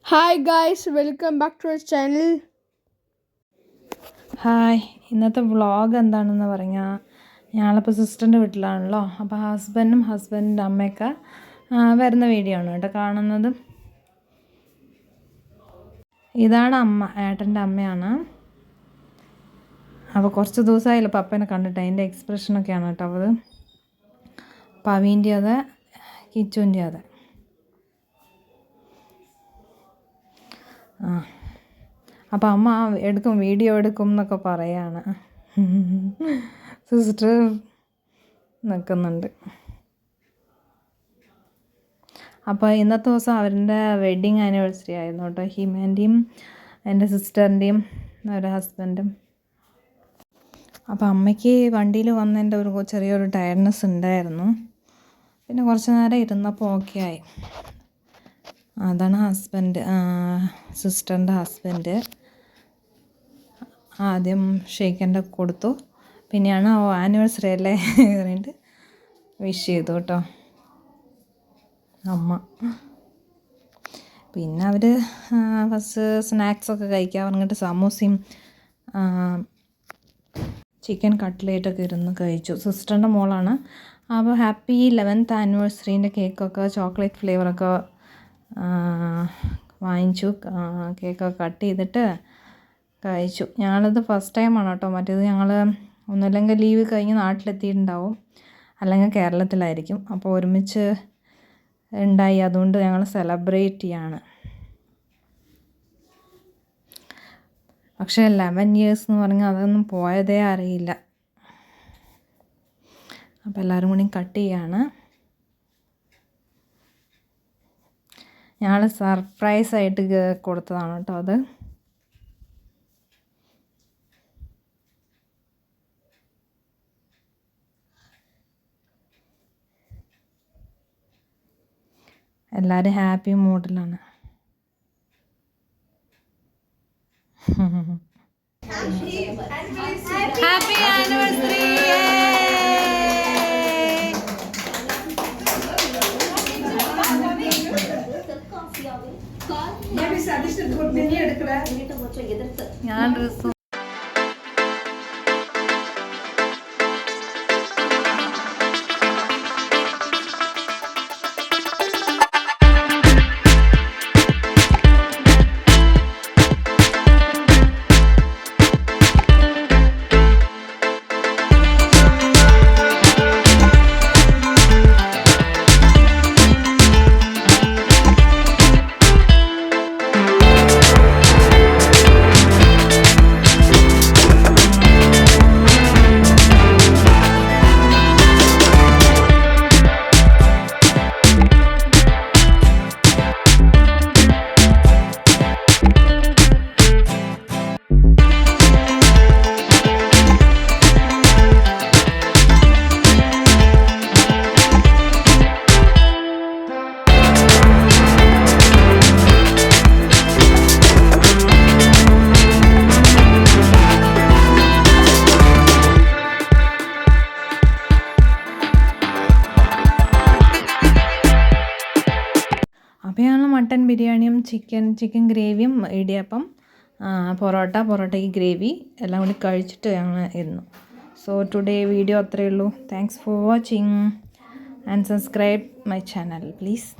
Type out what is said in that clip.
Hi guys, welcome back to our channel. Hi, ഇന്നത്തെ vlog എന്താണെന്ന് പറഞ്ഞാൽ ഞങ്ങളിപ്പോൾ സിസ്റ്ററിൻ്റെ വീട്ടിലാണല്ലോ. അപ്പോൾ ഹസ്ബൻഡിൻ്റെ അമ്മയൊക്കെ വരുന്ന വീഡിയോ ആണ് കേട്ടോ കാണുന്നത്. ഇതാണ് അമ്മ, ഏട്ടൻ്റെ അമ്മയാണ്. അപ്പോൾ കുറച്ച് ദിവസമായില്ല പപ്പേനെ കണ്ടിട്ട്, അതിൻ്റെ എക്സ്പ്രഷനൊക്കെയാണ് കേട്ടോ അത്. പവീൻ്റെ അതെ, കിച്ചുവിൻ്റെ അതെ. അപ്പോൾ അമ്മ വീഡിയോ എടുക്കും എന്നൊക്കെ പറയാണ്. സിസ്റ്റർ നിൽക്കുന്നുണ്ട്. അപ്പോൾ ഇന്നത്തെ ദിവസം അവരുടെ വെഡ്ഡിങ് ആനിവേഴ്സറി ആയിരുന്നു കേട്ടോ. ഹിമേൻ്റെയും എൻ്റെ സിസ്റ്ററിൻ്റെയും അവരുടെ ഹസ്ബൻഡും. അപ്പോൾ അമ്മയ്ക്ക് വണ്ടിയിൽ വന്നതിൻ്റെ ചെറിയൊരു ടയർഡ്നെസ് ഉണ്ടായിരുന്നു. പിന്നെ കുറച്ച് നേരം ഇരുന്നപ്പോൾ ഓക്കെ ആയി. അതാണ് സിസ്റ്ററിൻ്റെ ഹസ്ബൻഡ്. ആദ്യം ഷെയ്ക്കൻ്റെ കൊടുത്തു, പിന്നെയാണ് ആനിവേഴ്സറി അല്ലേ പറഞ്ഞിട്ട് വിഷ് ചെയ്തു കേട്ടോ അമ്മ. പിന്നെ അവർ ഫസ്റ്റ് സ്നാക്സൊക്കെ കഴിക്കാൻ പറഞ്ഞിട്ട് സമൂസയും ചിക്കൻ കട്ട്ലേറ്റൊക്കെ ഇരുന്ന് കഴിച്ചു. സിസ്റ്ററിൻ്റെ മോളാണ്. അപ്പോൾ ഹാപ്പി 11th ആനിവേഴ്സറീൻ്റെ കേക്കൊക്കെ ചോക്ലേറ്റ് ഫ്ലേവറൊക്കെ വാങ്ങിച്ചു. കേക്കൊക്കെ കട്ട് ചെയ്തിട്ട് കഴിച്ചു. ഞങ്ങളിത് ഫസ്റ്റ് ടൈമാണ് കേട്ടോ. മറ്റേത് ഞങ്ങൾ ഒന്നുമില്ലെങ്കിൽ ലീവ് കഴിഞ്ഞ് നാട്ടിലെത്തിയിട്ടുണ്ടാവും, അല്ലെങ്കിൽ കേരളത്തിലായിരിക്കും. അപ്പോൾ ഒരുമിച്ച് ഉണ്ടായി, അതുകൊണ്ട് ഞങ്ങൾ സെലിബ്രേറ്റ് ചെയ്യാണ്. പക്ഷേ 11 years എന്ന് പറഞ്ഞാൽ അതൊന്നും പോയതേ അറിയില്ല. അപ്പോൾ എല്ലാവരും കൂടി കട്ട് ചെയ്യാണ്. ഞങ്ങൾ സർപ്രൈസായിട്ട് കൊടുത്തതാണ് കേട്ടോ അത്. എല്ലാവരും ഹാപ്പി മൂഡിലാണ്. Happy anniversary. ഞാൻ ഡ്രസ്സ് മട്ടൻ ബിരിയാണിയും ചിക്കൻ ഗ്രേവിയും ഇടിയപ്പം പൊറോട്ടയ്ക്ക് ഗ്രേവി എല്ലാം കൂടി കഴിച്ചിട്ട് ഞങ്ങൾ ഇരുന്നു. സോ ടുഡേ വീഡിയോ അത്രയേ ഉള്ളൂ. Thanks for watching and subscribe my channel please.